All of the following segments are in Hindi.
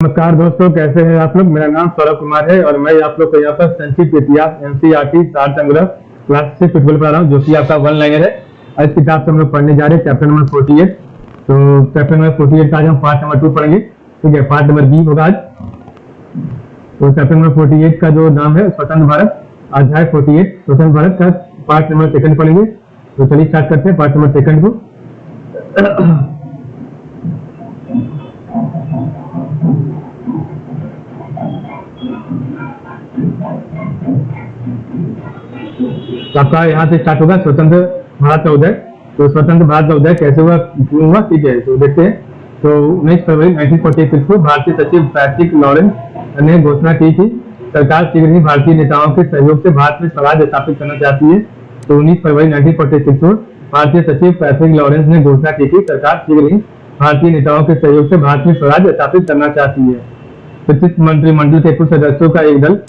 नमस्कार दोस्तों, कैसे हैं आप लोग। मेरा नाम सौरभ कुमार है और मैं आप लोग को यहाँ पर संक्षिप्त इतिहास एनसीईआरटी सार संग्रह क्लास से फुटबॉल पढ़ा रहा हूँ, जो कि आपका वन लाइनर है। इस किताब से हम लोग पढ़ने जा रहे हैं चैप्टर नंबर 48। तो चैप्टर नंबर 48 का आज हम पार्ट नंबर 2 पढ़ेंगे। ठीक है, पार्ट नंबर बी होगा आज। तो चैप्टर नंबर 48 का जो नाम है स्वतंत्र भारत, अध्याय 48 स्वतंत्र भारत का पार्ट नंबर 2 पढ़ेंगे। तो चलिए स्टार्ट करते हैं पार्ट नंबर 2 को। तो आपका यहाँ से स्टार्ट होगा स्वतंत्र भारत का उदय। तो स्वतंत्र भारत का उदय कैसे हुआ, क्यों हुआ, ठीक है, तो देखते हैं। तो 19 फरवरी 1946 को भारतीय सचिव पैट्रिक लॉरेंस ने घोषणा की थी सरकार शीघ्र ही भारतीय नेताओं के सहयोग से भारत में स्वराज स्थापित करना चाहती है। तो 19 फरवरी 1946 को भारतीय सचिव पैट्रिक लॉरेंस ने घोषणा की थी सरकार शीघ्र ही भारतीय नेताओं के सहयोग से भारत में स्वराज स्थापित करना चाहती है। प्रतिष्ठित मंत्रिमंडल के कुछ सदस्यों का एक दल,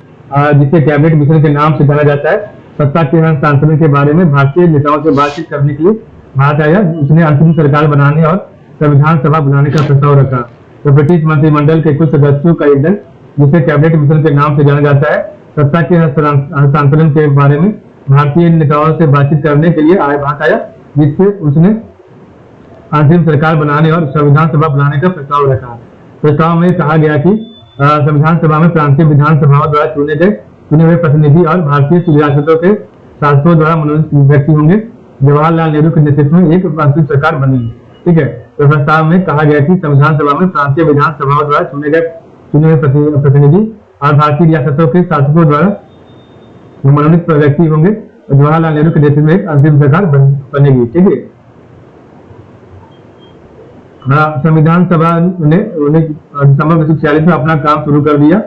जिसे कैबिनेट मिशन के नाम से जाना जाता है, सत्ता के हस्तांतरण के बारे में भारतीय नेताओं से बातचीत करने के लिए भारत आया। उसने अंतिम सरकार बनाने और संविधान सभा बुलाने का प्रस्ताव रखा। तो ब्रिटिश मंत्रिमंडल के कुछ सदस्यों का एक दल, जिसे कैबिनेट मिशन के नाम से जाना जाता है, सत्ता के हस्तांतरण के बारे में भारतीय नेताओं से बातचीत करने के लिए भारत आया, जिससे उसने अंतिम सरकार बनाने और संविधान सभा बुलाने का प्रस्ताव रखा। प्रस्ताव में कहा गया कि संविधान सभा में प्रांतीय विधानसभाओं द्वारा चुने हुए प्रतिनिधि और भारतीय रियासतों के शासकों द्वारा मनोनीत व्यक्ति होंगे। जवाहरलाल नेहरू के नेतृत्व में एक अंतिम सरकार बनेगी। ठीक है, तो प्रस्ताव में कहा गया कि संविधान सभा में प्रांतीय विधानसभाओं द्वारा चुने हुए प्रतिनिधि और भारतीय रियासतों के शासकों द्वारा मनोनीत व्यक्ति होंगे। जवाहरलाल नेहरू के नेतृत्व में एक अंतिम सरकार बनेगी। ठीक है, संविधान सभा ने दिसंबर 1946 में अपना काम शुरू कर दिया,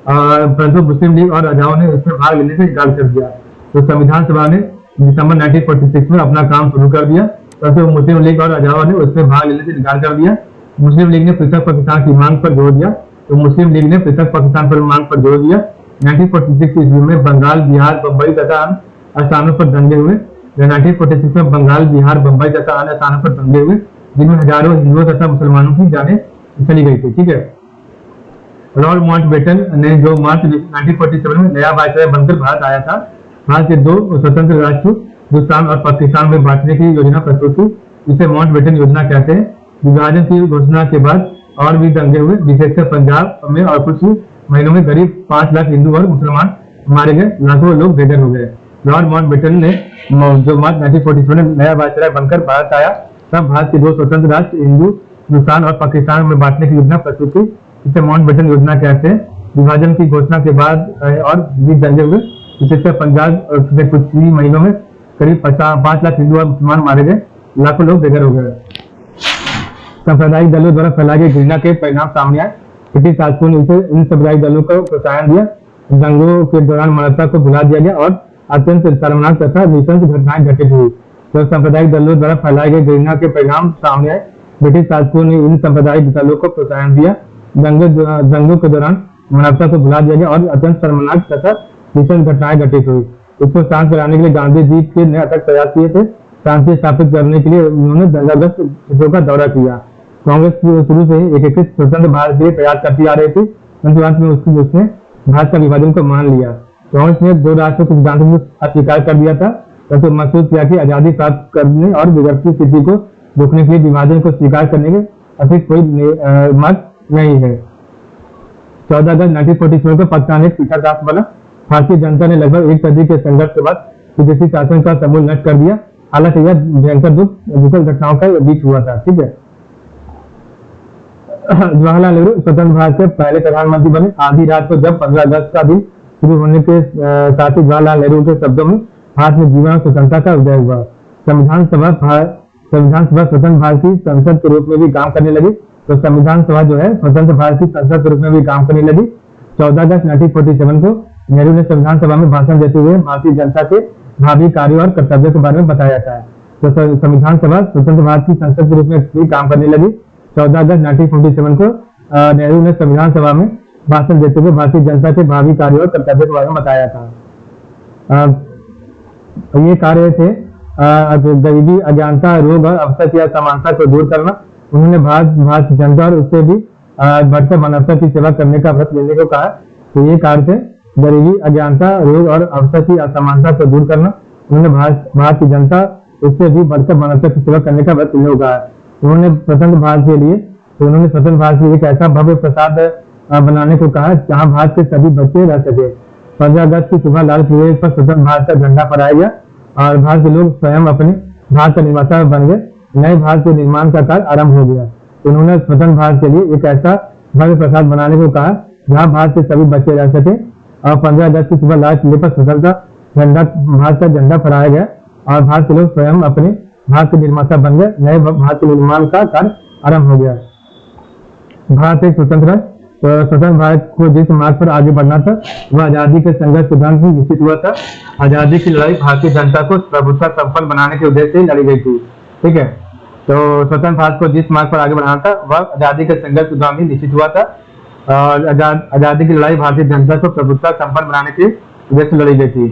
परंतु मुस्लिम लीग और राजाओं ने उसमें भाग लेने से इनकार कर दिया। तो संविधान सभा ने दिसंबर 1946 में अपना काम शुरू कर दिया, परंतु मुस्लिम लीग और राजाओं ने उसमें भाग लेने से इनकार कर दिया। मुस्लिम लीग ने पृथक पाकिस्तान की मांग पर जोर दिया। तो मुस्लिम लीग ने पृथक पाकिस्तान पर मांग पर जोर दिया। 1946 ईस्वी में बंगाल, बिहार, बम्बई तथा अन्य स्थानों पर दंगे हुए। 1946 में बंगाल, बिहार, बम्बई तथा अन्य स्थानों पर दंगे हुए, जिनमें हजारों हिंदुओं तथा मुसलमानों की जानें चली गई थी। ठीक है, लॉर्ड माउंटबेटन ने जो मार्च 1947 में नया वायसराय बनकर भारत आया था, भारत के दो स्वतंत्र राष्ट्र हिंदुस्तान और पाकिस्तान में बांटने की योजना प्रस्तुत की, जिसे माउंटबेटन योजना कहते हैं। विभाजन की घोषणा के बाद और भी दंगे हुए, विशेषकर पंजाब में, और कुछ महीनों में करीब 5 लाख हिंदू और मुसलमान मारे गए, लाखों लोग बेघर हो गए। लॉर्ड माउंटबेटन ने जो मार्च 1947 में नया वायसराय बनकर भारत आया, तब भारत के दो स्वतंत्र राष्ट्र हिंदुस्तान और पाकिस्तान में बांटने की योजना प्रस्तुत की, जिसे माउंटबेटन योजना कहते हैं। विभाजन की घोषणा के बाद और भी दंगे हुए, विशेषकर पंजाब में कुछ ही महीनों में करीब 5 लाख हिंदू और मुसलमान मारे गए, लाखों लोग बेघर हो गए। सांप्रदायिक दलों द्वारा फैलाई गई घृणा के परिणाम सामने आए। ब्रिटिश शासकों ने इन सांप्रदायिक दलों को प्रोत्साहन दिया। दंगों के दौरान मानवता को भुला दिया गया और अत्यंत शर्मनाक तथा नृशंस घटनाएं घटित हुई। तो सांप्रदायिक दलों द्वारा फैलाई गई घृणा के परिणाम सामने आए। ब्रिटिश शासकों ने इन सांप्रदायिक दलों को प्रोत्साहन दिया। दंगों के दौरान मानवता को भुला दिया गया और अत्यंत शर्मनाक तथा नृशंस घटनाएं घटित हुई। इसको शांत कराने के लिए गांधी जी के ने अथक प्रयास किए थे। शांति स्थापित करने के लिए उन्होंने दंगाग्रस्त क्षेत्रों का दौरा किया। कांग्रेस शुरू से ही एकीकृत स्वतंत्र भारत के लिए प्रयास करती आ रही थी, परंतु अंत में उसने भारत का विभाजन को मान लिया। कांग्रेस ने दो राष्ट्रों के सिद्धांत को अस्वीकार कर दिया था, परंतु महसूस किया कि आजादी प्राप्त करने और बिगड़ती स्थिति को रोकने के लिए विभाजन को स्वीकार करने के अधिक कोई मत नहीं है। 14 अगस्त 1947 को पाकिस्तान एक पीछा राष्ट्र बना। भारतीय जनता ने लगभग एक सदी के संघर्ष के बाद विदेशी शासन का समूल नष्ट कर दिया। हालांकि यह भयंकर दुखद घटनाओं का बीच हुआ था। ठीक है, जवाहरलाल नेहरू स्वतंत्र भारत के पहले प्रधानमंत्री बने। आधी रात को जब 15 अगस्त का दिन शुरू होने के साथ ही जवाहरलाल नेहरू के शब्दों में भारत में जीवन और स्वतंत्रता का उदय हुआ। संविधान सभा स्वतंत्र भारत की संसद के रूप में भी काम करने लगी। तो संविधान सभा जो है स्वतंत्र भारत की संसद के रूप में भी काम करने लगी। 14 अगस्त 1947 को नेहरू ने संविधान सभा में भाषण देते हुए भारतीय जनता के भावी कार्यों और कर्तव्यों के बारे में बताया था। तो संविधान सभा स्वतंत्र भारत की संसद के रूप में भी काम करने लगी। 14 अगस्त 1947 को नेहरू ने संविधान सभा में भाषण देते हुए भारतीय जनता के भावी कार्यों और कर्तव्यों के बारे में बताया था। ये कार्य थे गरीबी, अज्ञानता, रोग और अवसर की असमानता को दूर करना। उन्होंने भारत जनता और उससे भी बढ़ते मानवता की सेवा करने का व्रत लेने को कहा। तो ये कार्य थे गरीबी, अज्ञानता, रोग और अवसर की असमानता को दूर करना। उन्होंने भारत की जनता उससे भी बढ़कर मानवता की सेवा करने का व्रत लेने को कहा। उन्होंने स्वतंत्र भारत के लिए एक ऐसा भव्य प्रसाद बनाने को कहा जहां भारत के सभी बच्चे रह सके। 15 अगस्त की सुबह लाल किले पर स्वतंत्र भारत का झंडा फहराया गया और भारत के लोग स्वयं अपने भारत का निर्माता बन गए। नए भारत के निर्माण का कार्य आरंभ हो गया। उन्होंने स्वतंत्र भारत के लिए एक ऐसा भव्य प्रसाद बनाने को कहा जहां भारत के सभी बच्चे रह सके और 15 अगस्त की सुबह लाल किले पर स्वतंत्र भारत का झंडा फहराया गया और भारत के लोग स्वयं अपने भारत के निर्माता बन गए। नए भारत के निर्माण का कार्य आरंभ हो गया। भारत एक स्वतंत्र भारत को जिस मार्ग पर आगे बढ़ना था वह आजादी के संघर्ष के दौरान ही निश्चित हुआ था। आजादी की लड़ाई भारतीय जनता को प्रभुत्व संपन्न बनाने के उद्देश्य से लड़ी गई थी। ठीक है, तो स्वतंत्र भारत को जिस मार्ग पर आगे बढ़ाना था वह आजादी के संघर्ष के दौरान ही निश्चित हुआ था और आजादी की लड़ाई भारतीय जनता को प्रभुत्व संपन्न बनाने के उद्देश्य से लड़ी गई थी।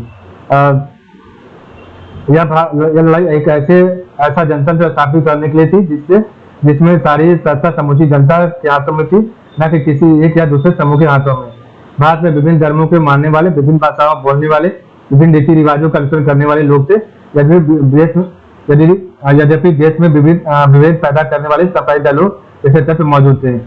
यह लड़ाई एक ऐसा जनतंत्र स्थापित करने के लिए थी जिसमें सारी सत्ता समूची जनता के हाथों में थी, न कि किसी एक या दूसरे समूह के हाथों में। भारत में विभिन्न धर्मों के मानने वाले, विभिन्न भाषाओं बोलने वाले, विभिन्न रीति रिवाजों का अनुसरण करने वाले लोग थे। यद्यपि देश में विभेद पैदा करने वाले सांप्रदायिक दलों जैसे तत्व मौजूद थे।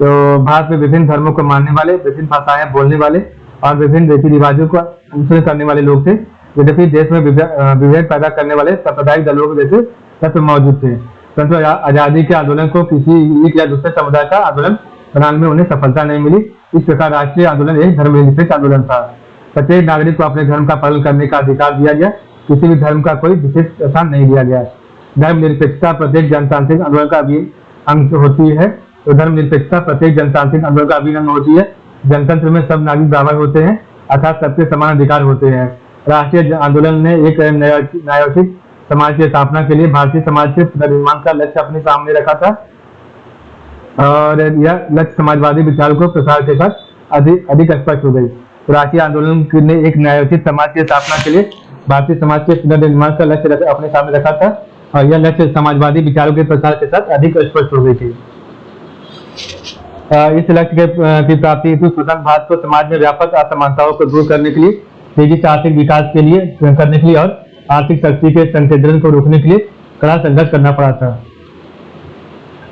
तो भारत में विभिन्न धर्मों को मानने वाले, विभिन्न भाषाएं बोलने वाले और विभिन्न रीति रिवाजों का अनुसरण करने वाले लोग थे। यद्यपि देश में विभेद पैदा करने वाले सांप्रदायिक दलों के जैसे तत्व मौजूद थे, परंतु आजादी के आंदोलन को किसी एक या दूसरे समुदाय का आंदोलन बनाने में उन्हें सफलता नहीं मिली। इस प्रकार राष्ट्रीय आंदोलन एक धर्मनिरपेक्ष आंदोलन था। प्रत्येक नागरिक को अपने धर्म का पालन करने का अधिकार दिया गया, किसी भी धर्म का कोई विशेष स्थान नहीं दिया गया। धर्मनिरपेक्षता प्रत्येक जनतांत्रिक आंदोलन का अभिन्न अंग होती है। तो धर्मनिरपेक्षता प्रत्येक जनतांत्रिक आंदोलन का अभिन्न अंग होती है। जनतंत्र में सब नागरिक बराबर होते हैं, अर्थात सबके समान अधिकार होते हैं। राष्ट्रीय आंदोलन ने एक न्यायोचित समाज की स्थापना के लिए भारतीय समाज के पुनर्निर्माण का लक्ष्य अपने सामने रखा था और यह लक्ष्य समाजवादी विचारों को प्रसार के साथ अधिक स्पष्ट हो गई। तो राष्ट्रीय आंदोलन ने एक न्यायोचित समाज की स्थापना के लिए भारतीय समाज के पुनर्निर्माण का लक्ष्य अपने सामने रखा था और यह लक्ष्य समाजवादी विचारों के प्रसार के साथ अधिक स्पष्ट हो गई थी। इस लक्ष्य की प्राप्ति हेतु स्वतंत्र भारत को समाज में व्यापक असमानताओं को दूर करने के लिए, तेजी से आर्थिक विकास करने के लिए और आर्थिक शक्ति के संकेंद्रण को रोकने के लिए कड़ा संघर्ष करना पड़ा था।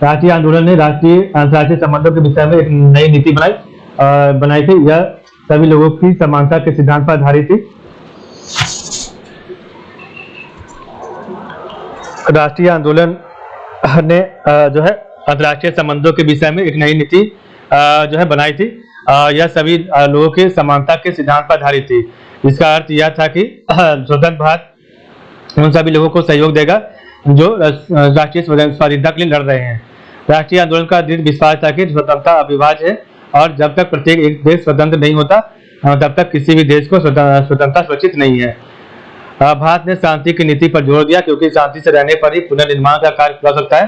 राष्ट्रीय आंदोलन ने राष्ट्रीय अंतर्राष्ट्रीय संबंधों के विषय में एक नई नीति बनाई थी। यह सभी लोगों की समानता के सिद्धांत पर आधारित थी। राष्ट्रीय आंदोलन ने जो है अंतर्राष्ट्रीय संबंधों के विषय में एक नई नीति जो है बनाई थी। यह सभी लोगों के समानता के सिद्धांत पर आधारित थी। इसका अर्थ यह था कि स्वतंत्र भारत उन सभी लोगों को सहयोग देगा जो राष्ट्रीय स्वाधीनता के लिए लड़ रहे हैं। राष्ट्रीय आंदोलन का दृढ़ विश्वास था कि स्वतंत्रता अविभाज्य है और जब तक प्रत्येक एक देश स्वतंत्र नहीं होता तब तक किसी भी देश को स्वतंत्रता सुरक्षित नहीं है। भारत ने शांति की नीति पर जोर दिया क्योंकि शांति से रहने पर ही पुनर्निर्माण का कार्य हो सकता है,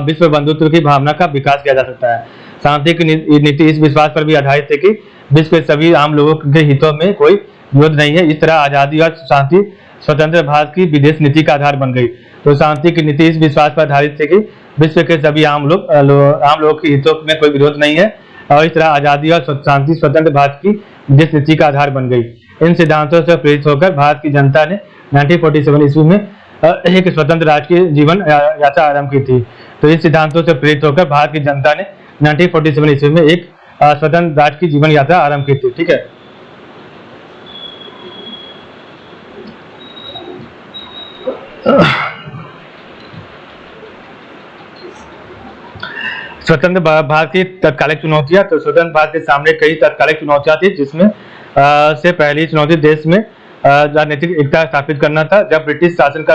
विश्व बंधुत्व की भावना का विकास किया जा सकता है। शांति की नीति इस विश्वास पर भी आधारित है कि विश्व के सभी आम लोगों के हितों में कोई विरोध नहीं है। इस तरह आजादी और शांति स्वतंत्र भारत की विदेश नीति का आधार बन गई। तो शांति की नीति इस विश्वास पर आधारित है कि विश्व के सभी आम लोगों के हितों में कोई विरोध नहीं है और इस तरह आजादी और शांति स्वतंत्र भारत की विदेश नीति का आधार बन गई। इन सिद्धांतों से प्रेरित होकर भारत की जनता ने 1947 ईस्वी में एक स्वतंत्र राज्य की जीवन यात्रा आरंभ की थी। तो इन सिद्धांतों से प्रेरित होकर भारत की जनता ने 1947 ईस्वी में एक स्वतंत्र राज्य की जीवन यात्रा आरंभ की थी। ठीक है, स्वतंत्र भारत की तत्कालिक चुनौतियां। तो स्वतंत्र भारत के सामने कई तत्कालिक चुनौतियां थी, जिसमें से पहली चुनौती देश में राजनीतिक एकता स्थापित करना था। जब ब्रिटिश शासन का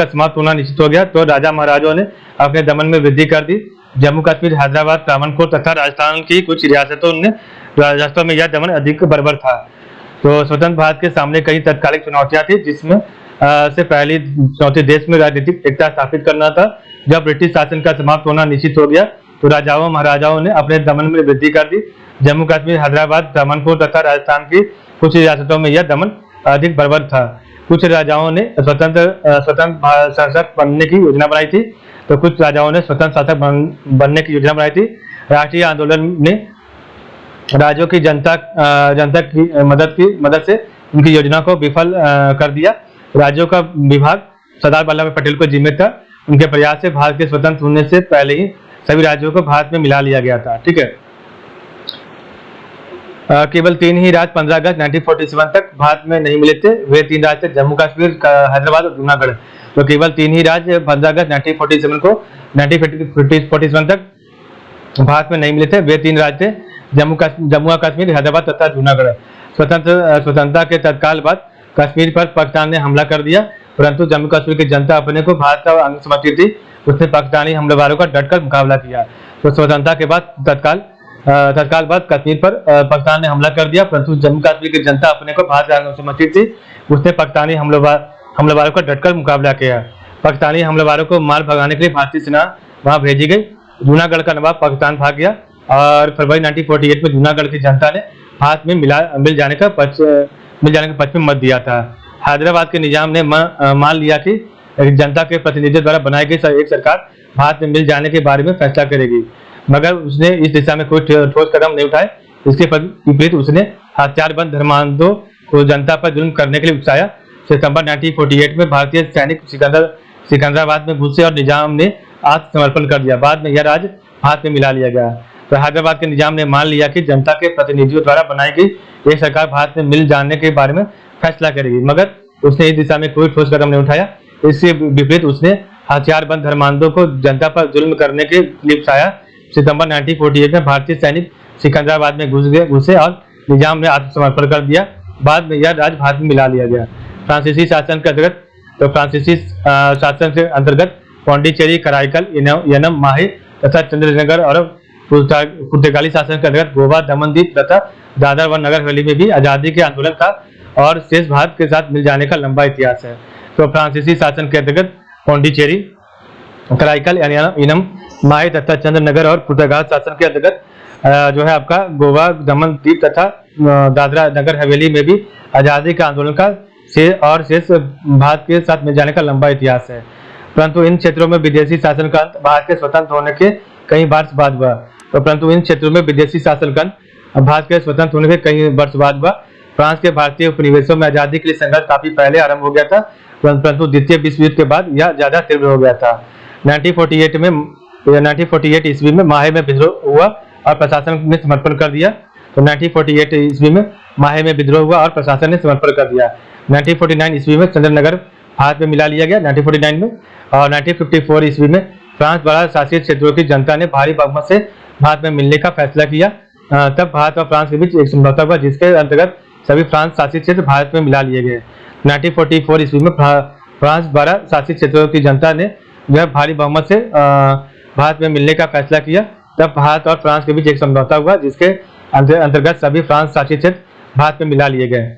समाप्त होना निश्चित हो गया तो राजा महाराजाओं ने अपने दमन में वृद्धि कर दी। जम्मू कश्मीर, हैदराबाद, त्रावणकोर तथा राजस्थान की कुछ रियासतों ने राजस्थान में यह दमन अधिक बर्बर था। तो स्वतंत्र भारत के सामने कई तत्कालिक चुनौतियां थी, जिसमें से पहली चुनौती देश में राजनीतिक एकता स्थापित करना था। जब ब्रिटिश शासन का समाप्त होना निश्चित हो गया तो राजाओं महाराजाओं ने अपने दमन में वृद्धि कर दी। जम्मू कश्मीर, हैदराबाद, त्रावणकोर तथा राजस्थान की कुछ रियासतों में यह दमन अधिक बर्बर था। कुछ राजाओं ने स्वतंत्र शासक बनने की योजना बनाई थी, तो कुछ राजाओं ने स्वतंत्र शासक बनने की योजना बनाई थी। राष्ट्रीय आंदोलन ने राज्यों की जनता की मदद से उनकी योजना को विफल कर दिया। राज्यों का विभाग सरदार वल्लभ भाई पटेल को जिम्मे था। उनके प्रयास से भारत के स्वतंत्र होने से पहले ही सभी राज्यों को भारत में मिला लिया गया था। ठीक है, केवल 3 ही राज्य 15 अगस्त 1947 तक भारत में नहीं मिले थे। वे 3 राज्य थे जम्मू कश्मीर, हैदराबाद और जूनागढ़। तो केवल 3 ही राज्य 15 अगस्त 1947 तक भारत में नहीं मिले थे। वे 3 राज्य थे जम्मू कश्मीर, हैदराबाद तथा जूनागढ़। स्वतंत्रता के तत्काल बाद कश्मीर पर पाकिस्तान ने हमला कर दिया, परंतु जम्मू कश्मीर की जनता अपने को भारत का अंग समझती थी। उसने पाकिस्तानी हमलावरों का डटकर मुकाबला किया। तो स्वतंत्रता के बाद तत्काल बाद कश्मीर पर पाकिस्तान ने हमला कर दिया, परंतु जम्मू कश्मीर की जनता अपने को भारत का अंग समझती थी। उसने पाकिस्तानी हमलावरों का डटकर मुकाबला किया। पाकिस्तानी हमलावरों को मार भगाने के लिए भारतीय सेना वहां भेजी गई। जूनागढ़ का नवाब पाकिस्तान भाग गया और फरवरी 1948 में जूनागढ़ की जनता ने भारत में मिल जाने का पक्ष में मत दिया था। हैदराबाद के निजाम ने मान लिया कि जनता के प्रतिनिधियों द्वारा बनाई गई एक सरकार भारत में मिल जाने के बारे में फैसला करेगी, मगर उसने इस दिशा में कोई ठोस कदम नहीं उठाए। इसके विपरीत उसने हथियारबंद धर्मांधों को जनता पर जुल्म करने के लिए उकसाया। सितंबर 1948 में भारतीय सैनिक सिकंदराबाद में घुसे और निजाम ने आत्मसमर्पण कर दिया। बाद में यह राज्य भारत में मिला लिया गया। तो हैदराबाद के निजाम ने मान लिया कि जनता के प्रतिनिधियों द्वारा बनाई गई एक सरकार भारत में मिल जाने के बारे में फैसला करेगी, मगर उसने इस दिशा में कोई ठोस कदम नहीं उठाया। इसके विपरीत उसने हथियारबंद धर्मांधों को जनता पर जुल्म करने के लिए उकसाया। सितंबर 1948 में भारतीय सैनिक सिकंदराबाद में घुसे और निजाम ने आत्मसमर्पण कर दिया। बाद में यह राज्य भारत में मिला लिया गया। फ्रांसीसी शासन के अंतर्गत पांडिचेरी, कराईकल, यनम, माहे तथा चंद्रनगर और पुर्तगाली शासन के अंतर्गत गोवा, दमन द्वीप तथा दादर व नगर हवेली में भी आजादी के आंदोलन का और शेष भारत के साथ मिल जाने का लंबा इतिहास है। तो फ्रांसीसी शासन के अंतर्गत पांडिचेरी, कराईकल, यनम, माहे तथा चंद्रनगर और पुर्तगाल शासन के अंतर्गत जो है आपका गोवा, दमन द्वीप तथा दादरा नगर हवेली में भी आजादी के आंदोलन का शेष भारत के साथ मिल जाने का लंबा इतिहास है। परंतु इन क्षेत्रों में विदेशी शासन का अंत भारत के स्वतंत्र होने के कई वर्ष बाद हुआ। फ्रांस के भारतीय उपनिवेशों में आजादी के लिए संघर्ष काफी पहले आरंभ हो गया था, परंतु द्वितीय विश्व युद्ध के बाद यह ज्यादा तीव्र हो गया था। 1948 ईस्वी में माहे में विद्रोह हुआ और प्रशासन ने समर्पण कर दिया। तो 1948 ईस्वी में माहे में विद्रोह हुआ और प्रशासन ने समर्पण कर दिया। 1949 ईस्वी में चंद्रनगर भारत में मिला लिया गया 1949 में। और 1954 ईस्वी में फ्रांस द्वारा शासित क्षेत्रों की जनता ने भारी बहुमत से भारत में मिलने का फैसला किया। तब भारत और फ्रांस के बीच एक समझौता हुआ जिसके अंतर्गत सभी फ्रांस शासित क्षेत्र भारत में मिला लिए गए। 1944 ईस्वी में फ्रांस द्वारा शासित क्षेत्रों की जनता ने जो है भारी बहुमत से भारत में मिलने का फैसला किया। तब भारत और फ्रांस के बीच एक समझौता हुआ जिसके अंतर्गत सभी फ्रांस शासित क्षेत्र भारत में मिला लिए गए।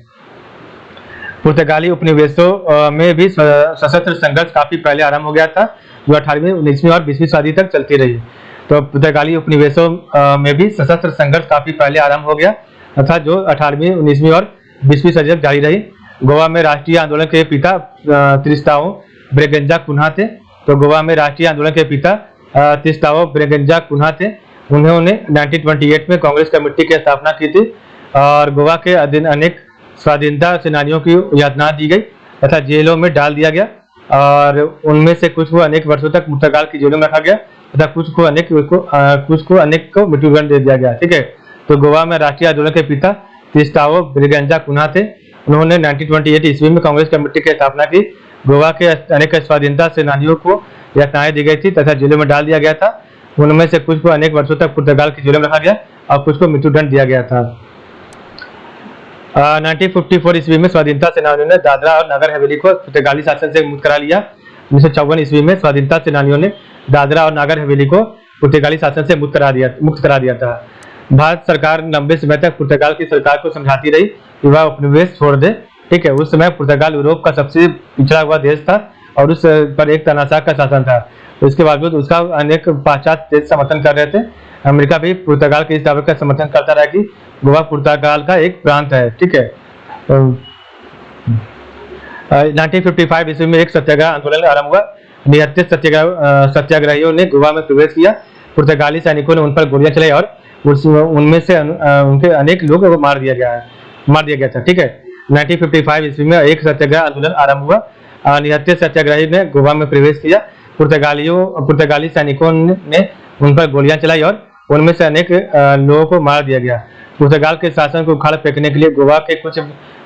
पुर्तगाली उपनिवेशों में भी सशस्त्र संघर्ष काफी पहले आरंभ हो गया था, जो 18वीं, 19वीं और 20वीं सदी तक चलती रही। तो पुर्तगाली उपनिवेशों में भी सशस्त्र संघर्ष काफी पहले आरंभ हो गया तथा जो 18वीं, 19वीं और 20वीं सदी तक जारी रही। गोवा में राष्ट्रीय आंदोलन के पिता त्रिस्ताओ ब्रेगेंजा कुन्हा थे। तो गोवा में राष्ट्रीय आंदोलन के पिता त्रिस्ताओ ब्रेगेंजा कुन्हा थे। उन्होंने 1928 में कांग्रेस कमेटी की स्थापना की थी और गोवा के अधीन अनेक स्वाधीनता सेनानियों की यातना दी गई तथा जेलों में डाल दिया गया और उनमें से कुछ को अनेक वर्षों तक पुर्तगाल की जेलों में रखा गया तथा कुछ को अनेक को मृत्युदंड दे दिया गया। ठीक है, तो गोवा में राष्ट्रीय आंदोलन के पिता त्रिस्ताओ ब्रेगेंजा कुन्हा थे। उन्होंने 1928 ईस्वी में कांग्रेस कमेटी की स्थापना की। गोवा के अनेक स्वाधीनता सेनानियों को यातनाएं दी गई थी तथा जेलों में डाल दिया गया था। उनमें से कुछ को अनेक वर्षों तक पुर्तगाल की जेलों में रखा गया और कुछ को मृत्युदंड दिया गया था। 1954 ईस्वी में स्वाधीनता सेनानियों ने दादरा और नगर हवेली को पुर्तगाली शासन से मुक्त करा लिया। 1954 ईस्वी में स्वाधीनता सेनानियों ने दादरा और नगर हवेली को पुर्तगाली शासन से मुक्त करा दिया था। भारत सरकार लंबे समय तक पुर्तगाल की सरकार को समझाती रही कि वह उपनिवेश छोड़ दे। ठीक है, उस समय पुर्तगाल यूरोप का सबसे पिछड़ा हुआ देश था और उस पर एक तानाशाह का शासन था। तो इसके बावजूद उसका अनेक पाश्चात्य देश समर्थन कर रहे थे। अमेरिका भी पुर्तगाल के इस दावे का समर्थन करता रहा कि गोवा पुर्तगाल का एक प्रांत है। ठीक है, 1955 ईस्वी में एक सत्याग्रह आंदोलन आरंभ हुआ। 79 सत्याग्रहियों ने गोवा में प्रवेश किया पुर्तगाली सैनिकों ने उन पर गोलियां चलाई और उनमें से उनके अनेक लोगों को मार दिया गया था। ठीक है। 1955 ईस्वी में एक सत्याग्रह आंदोलन आरंभ हुआ। निहत्थे सत्याग्रही ने गोवा में प्रवेश किया। पुर्तगाली सैनिकों ने उन पर गोलियां चलाई और उनमें से अनेक लोगों को मार दिया गया। पुर्तगाल के शासन को उखाड़ फेंकने के लिए गोवा के कुछ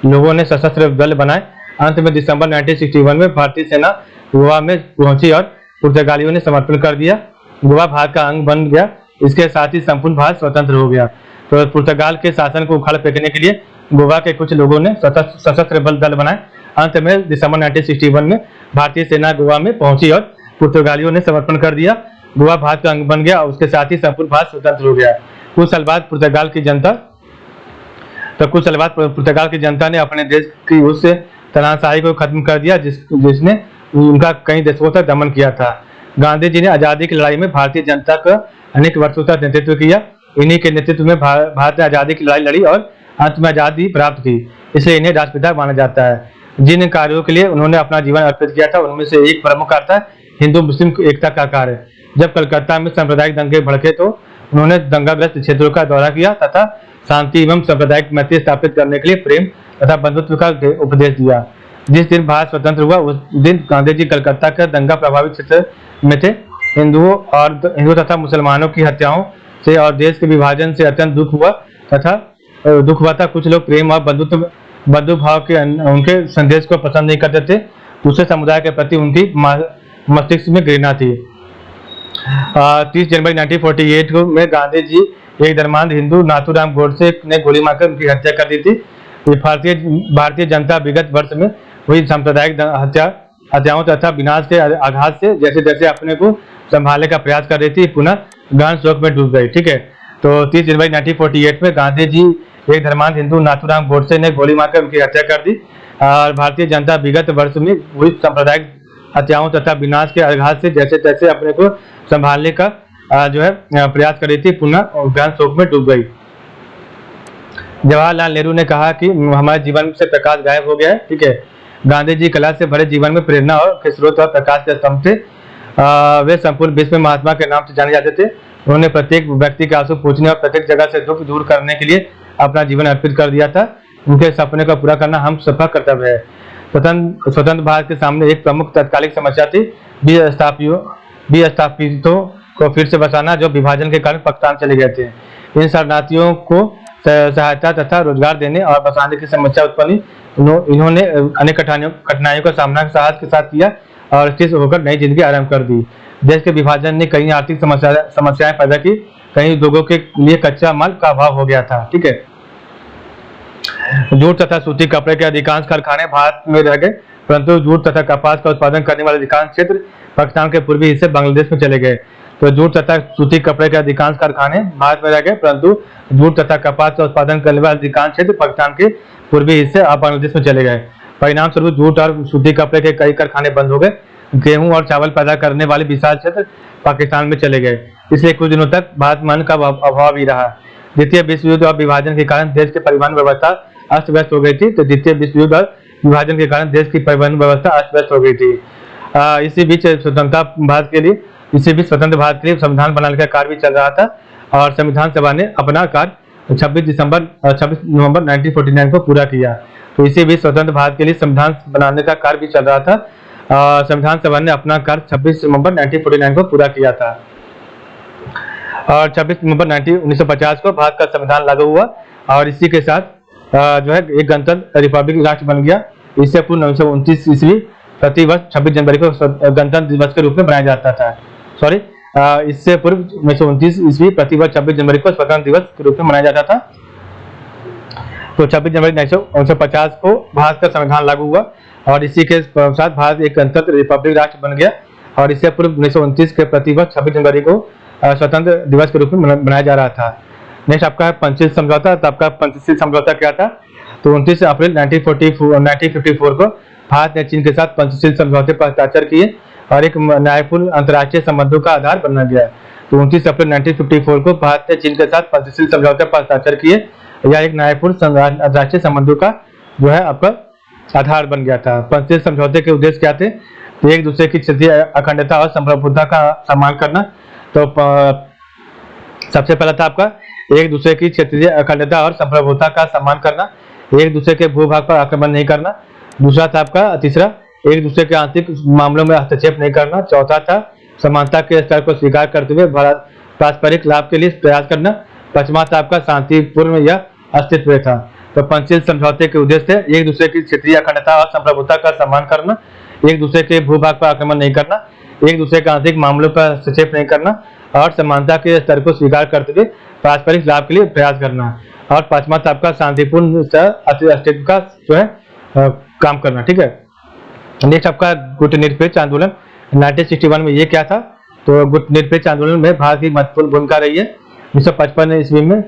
लोगों ने सशस्त्र दल बनाए। अंत में दिसंबर 1961 में भारतीय सेना गोवा में पहुंची और पुर्तगालियों ने समर्पण कर दिया। गोवा भारत का अंग बन गया। इसके साथ ही संपूर्ण भारत स्वतंत्र हो गया। तो पुर्तगाल के शासन को उखाड़ फेंकने के लिए गोवा के कुछ लोगों ने सशस्त्र दल बनाए। अंत में दिसंबर 1961 में भारतीय सेना गोवा में पहुंची और पुर्तगालियों ने समर्पण कर दिया। गोवा भारत का अंग बन गया और उसके साथ ही संपूर्ण भारत स्वतंत्र हो गया। कुछ साल बाद पुर्तगाल की जनता ने अपने देश की उस तानाशाही को खत्म कर दिया जिसने उनका कई देशों तक दमन किया था। गांधी जी ने आजादी की लड़ाई में भारतीय जनता का अनेक वर्षों तक नेतृत्व किया। इन्हीं के नेतृत्व में भारत ने आजादी की लड़ाई लड़ी और अंत में आजादी प्राप्त की। इसलिए इन्हें राष्ट्रपिता माना जाता है। जिन कार्यों के लिए उन्होंने अपना जीवन अर्पित किया था उनमें से एक प्रमुख कार्य था हिंदू मुस्लिम एकता का कार्य। जब कलकत्ता में सांप्रदायिक दंगे भड़के तो उन्होंने दंगाग्रस्त क्षेत्रों का दौरा किया तथा शांति एवं सांप्रदायिक मैत्री स्थापित करने के लिए प्रेम तथा बंधुत्व का उपदेश दिया। जिस दिन भारत स्वतंत्र हुआ उस दिन गांधी जी कलकत्ता के दंगा प्रभावित क्षेत्र में थे। हिंदुओं तथा मुसलमानों की हत्याओं से और देश के विभाजन से अत्यंत दुख हुआ था। कुछ लोग प्रेम और बंधु भाव के उनके संदेश को पसंद नहीं करते थे। दूसरे समुदाय के प्रति उनकी मस्तिष्क में घृणा थी। 30 जनवरी 1948 में गांधी जी एक धर्मांध हिंदू नाथूराम गोडसे ने गोली मारकर उनकी हत्या कर दी थी। भारतीय जनता विगत वर्ष में हुई सांप्रदायिक हत्याओं तथा विनाश के आघात से जैसे जैसे अपने को संभालने का प्रयास कर रही थी पुनः गहन शोक में डूब गई। ठीक है। तो 30 जनवरी 1948 में गांधी जी एक धर्मांध हिंदू नाथूराम गोडसे ने गोली मारकर उनकी हत्या कर दी। और भारतीय जनता विगत वर्ष में हुई सांप्रदायिक हत्याओं तथा विनाश के आघात से जैसे तैसे अपने को संभालने का प्रयास कर रही थी पुनः गहन शोक में डूब गई। जवाहरलाल नेहरू ने कहा कि हमारे जीवन से प्रकाश गायब हो गया है। ठीक है। गांधी जी कला से भरे जीवन में प्रेरणा और स्रोत और प्रकाश के स्तंभ थे। वे संपूर्ण विश्व में महात्मा के नाम से जाने जाते थे। उन्होंने प्रत्येक व्यक्ति के आंसू पोंछने और प्रत्येक जगह से दुख दूर करने के लिए अपना जीवन अर्पित कर दिया था। उनके सपने को पूरा करना हम सबका कर्तव्य है। स्वतंत्र भारत के सामने एक प्रमुख तत्कालिक समस्या थी विस्थापितों को फिर से बसाना जो विभाजन के कारण पाकिस्तान चले गए थे। इन शरणार्थियों को सहायता तथा रोजगार देने और बसाने की समस्या उत्पन्न। इन्होंने अनेक कठिनाइयों का सामना साहस के साथ किया और स्थिर होकर नई जिंदगी आरंभ कर दी। देश के विभाजन ने कई आर्थिक समस्याएं पैदा की। कई लोगों के लिए कच्चा माल का अभाव हो गया था। ठीक है। जूट तथा सूती कपड़े के अधिकांश कारखाने भारत में रह गए, परंतु जूट तथा कपास का उत्पादन करने वाले अधिकांश क्षेत्र पाकिस्तान के पूर्वी हिस्से बांग्लादेश में चले गए। तो जूट तथा सूती कपड़े के अधिकांश कारखाने भारत में रह गए, परंतु जूट तथा कपास का उत्पादन करने वाले अधिकांश क्षेत्र पाकिस्तान के पूर्वी हिस्से अब बांग्लादेश में चले गए। परिणाम स्वरूप जूट और सूती कपड़े के कई कारखाने बंद हो गए। गेहूं और चावल पैदा करने वाले विशाल क्षेत्र पाकिस्तान में चले गए। इसलिए कुछ दिनों तक भारत में अन्न का अभाव ही रहा। द्वितीय विश्व युद्ध और विभाजन के कारण देश की परिवहन व्यवस्था अस्त व्यस्त हो गई थी। तो द्वितीय विश्व युद्ध और विभाजन के कारण देश की परिवहन व्यवस्था अस्त व्यस्त हो गई थी। इसी बीच स्वतंत्र भारत के लिए संविधान बनाने का कार्य भी चल रहा था और संविधान सभा ने अपना कार्य 26 नवंबर 1949 को पूरा किया। तो इसी बीच स्वतंत्र भारत के लिए संविधान बनाने का कार्य भी चल रहा था। संविधान सभा ने अपना कार्य 26 नवंबर 1949 को पूरा किया था और 26 नवंबर 1950 को भारत का संविधान लागू हुआ और इसी के साथ जो है एक गणतंत्र रिपब्लिक राष्ट्र बन गया। इससे पूर्व 1929 ईस्वी प्रतिवर्ष 26 जनवरी को गणतंत्र दिवस के रूप में बनाया जाता था। इससे पूर्व 1929 ईस्वी प्रतिवर्ष 26 जनवरी को स्वतंत्र दिवस के रूप में मनाया जाता था। तो 26 जनवरी 1950 को भारत का संविधान लागू हुआ और इसी के साथ भारत एक गणतंत्र रिपब्लिक राष्ट्र बन गया और इससे पूर्व 1929 के प्रतिवर्ष 26 जनवरी को स्वतंत्र दिवस के रूप में मनाया जा रहा था। नेक्स्ट आपका है पंचशील समझौता। तो आपका पंचशील समझौता क्या था? तो 29 अप्रैल 1954 को भारत ने चीन के साथ पंचशील समझौते पर हस्ताक्षर किए और एक न्यायपूर्ण अंतर्राष्ट्रीय संबंधों का आधार बना गया। तो 29 अप्रैल 1954 को भारत ने चीन के साथ पंचशील समझौते पर हस्ताक्षर किए। यह एक न्यायपूर्ण अंतर्राष्ट्रीय संबंधों का जो है आपका आधार बन गया था। पंचशील समझौते के उद्देश्य क्या थे? तो एक दूसरे की क्षेत्रीय अखंडता और संप्रभुता का सम्मान करना। तो सबसे पहला था आपका एक दूसरे की क्षेत्रीय अखंडता और संप्रभुता का सम्मान करना, एक दूसरे के भूभाग पर आक्रमण नहीं करना। दूसरा था आपका तीसरा, एक दूसरे के आंतरिक मामलों में हस्तक्षेप नहीं करना। चौथा था समानता के स्तर को स्वीकार करते हुए पारस्परिक लाभ के लिए प्रयास करना। पांचवा था आपका शांतिपूर्ण यह अस्तित्व था। तो पंचशील समझौते के उद्देश्य थे एक दूसरे की क्षेत्रीय अखंडता और संप्रभुता का सम्मान करना, एक दूसरे के भूभाग पर आक्रमण नहीं करना, एक दूसरे के आंतरिक मामलों पर हस्तक्षेप नहीं करना और समानता के स्तर को स्वीकार करते हुए पारस्परिक लाभ के लिए प्रयास करना। और पांचवा था आपका शांतिपूर्ण अस्तित्व का जो है काम करना। ठीक है, नेक्स्ट आपका गुटनिरपेक्ष आंदोलन 1961 में ये क्या था? तो गुटनिरपेक्ष आंदोलन में भारत की महत्वपूर्ण भूमिका रही है। 1955 ईस्वी में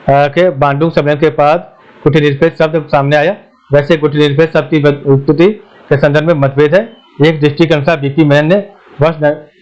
के बांडुंग सम्मेलन के बाद गुटनिरपेक्ष शब्द सामने आया। वैसे गुटनिरपेक्ष शब्द की उत्पत्ति के संदर्भ में मतभेद है। एक दृष्टि के अनुसार बीपी मैन ने वर्ष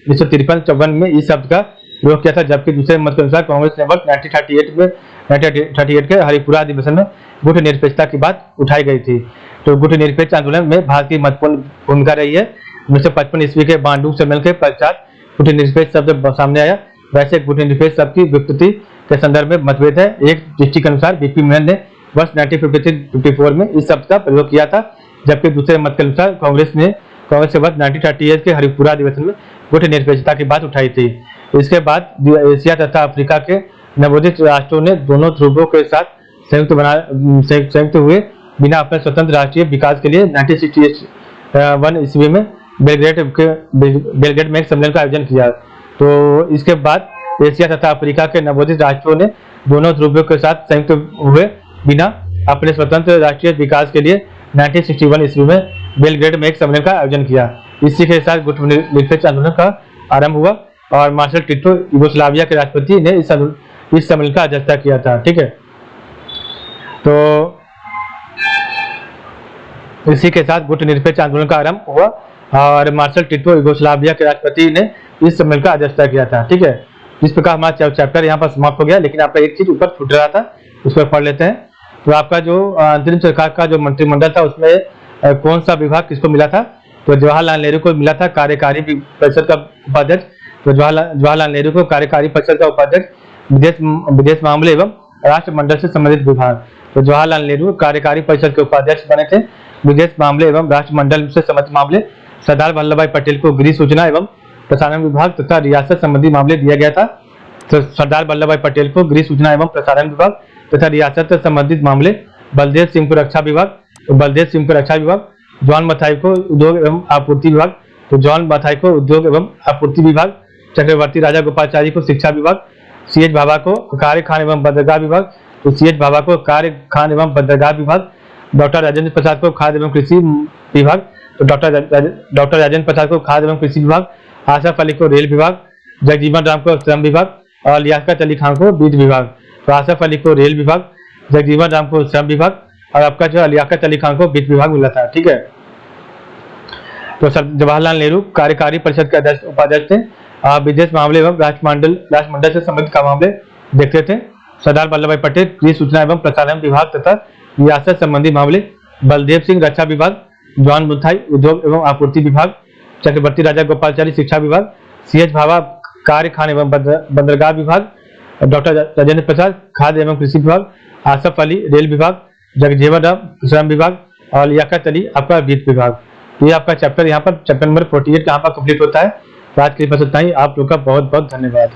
1953-54 में इस शब्द का प्रयोग किया था, जबकि दूसरे मत के अनुसार कांग्रेस ने वर्ष 1938 के हरिपुरा अधिवेशन में गुटनिरपेक्षता की बात उठाई गई थी। तो गुटनिरपेक्ष आंदोलन में भारत की महत्वपूर्ण भूमिका रही है। 1955 ईस्वी के बांडुंग सम्मेलन के पश्चात गुटनिरपेक्ष शब्द सामने आया। वैसे गुटनिरपेक्ष शब्द की व्युत्पत्ति के संदर्भ में मतभेद है। एक दृष्टि के अनुसार बीपी मैन ने वर्ष 1953-54 में इस शब्द का प्रयोग किया था, जबकि दूसरे मत के अनुसार कांग्रेस से वर्ष 1938 के हरिपुरा अधिवेशन में गुटनिरपेक्षता की बात उठाई थी। इसके बाद एशिया तथा अफ्रीका के नवोदित राष्ट्रों ने दोनों ध्रुवों के साथ संयुक्त हुए बिना अपने स्वतंत्र राष्ट्रीय विकास के लिए 1961 ईस्वी में बेलग्रेड में एक सम्मेलन का आयोजन किया। तो इसके बाद एशिया तथा अफ्रीका के नवोदित राष्ट्रों ने दोनों ध्रुवों के साथ संयुक्त हुए बिना अपने स्वतंत्र राष्ट्रीय विकास के लिए 1961 ईस्वी में बेलग्रेड में एक सम्मेलन का आयोजन किया। इसी के साथ गुटनिरपेक्ष आंदोलन का आरंभ हुआ और मार्शल टिटो यूगोस्लाविया के राष्ट्रपति ने इस सम्मेलन का अध्यक्षता किया था। ठीक है, तो इसी के साथ गुटनिरपेक्ष आंदोलन का आरंभ हुआ और मार्शल टिटो यूगोस्लाविया के राष्ट्रपति ने इस सम्मेलन का अध्यक्षता किया था। ठीक है, इस प्रकार हमारा चैप्टर यहाँ पर समाप्त हो गया, लेकिन आपका एक चीज ऊपर छूट रहा था, उस पर पढ़ लेते हैं। तो आपका जो अंतरिम सरकार का जो मंत्रिमंडल था उसमें कौन सा विभाग किसको मिला था? तो जवाहरलाल नेहरू को मिला था कार्यकारी परिषद का उपाध्यक्ष। तो जवाहरलाल नेहरू को कार्यकारी परिषद का उपाध्यक्ष विदेश मामले एवं राष्ट्रमंडल से संबंधित विभाग। तो जवाहरलाल नेहरू कार्यकारी परिषद के उपाध्यक्ष बने थे। विदेश मामले एवं राष्ट्रमंडल से संबंधित मामले सरदार वल्लभ भाई पटेल को गृह सूचना एवं प्रसारण विभाग तथा रियासत संबंधी मामले दिया गया था। तो सरदार वल्लभ भाई पटेल को गृह सूचना एवं प्रसारण विभाग तथा रियासत से संबंधित मामले, बलदेव सिंह को रक्षा विभाग, तो बलदेव सिंह को रक्षा विभाग, जॉन मथाई को उद्योग एवं आपूर्ति विभाग, तो जॉन मथाई को उद्योग एवं आपूर्ति विभाग, चक्रवर्ती राजा गोपालचारी को शिक्षा विभाग, सीएच भाभा को कार्य खान एवं बंदरगाह विभाग, तो सीएच भाभा को कार्य खान एवं बंदरगाह विभाग, डॉक्टर राजेंद्र प्रसाद को खाद्य एवं कृषि विभाग, तो डॉक्टर राजेंद्र प्रसाद को खाद्य एवं कृषि विभाग, आसफ अली को रेल विभाग, जगजीवन राम को श्रम विभाग और लियाकत अली खान को वित्त विभाग। तो आसफ अली को रेल विभाग, जगजीवन राम को श्रम विभाग और आपका जो लियाकत अली खान को वित्त विभाग मिला था। ठीक है, तो जवाहरलाल नेहरू कार्यकारी परिषद के अध्यक्ष उपाध्यक्ष थे। विदेश मामले एवं राष्ट्रमंडल से संबंधित का मामले देखते थे। सरदार वल्लभ भाई पटेल गृह सूचना एवं प्रसारण विभाग तथा रियासत संबंधी मामले, बलदेव सिंह रक्षा विभाग, जॉन मथाई उद्योग एवं आपूर्ति विभाग, चक्रवर्ती राजा गोपालचारी शिक्षा विभाग, सीएच भाभा कार्य खान एवं बंदरगाह विभाग, डॉक्टर राजेंद्र प्रसाद खाद्य एवं कृषि विभाग, आसफ अली रेल विभाग, जगजीवन राम श्रम विभाग और लियाकत अली आपका वित्त विभाग। ये आपका चैप्टर यहाँ पर चैप्टर नंबर 48 यहाँ पर कंप्लीट होता है। तो आज के लिए बस इतना ही। आप लोग का बहुत बहुत धन्यवाद।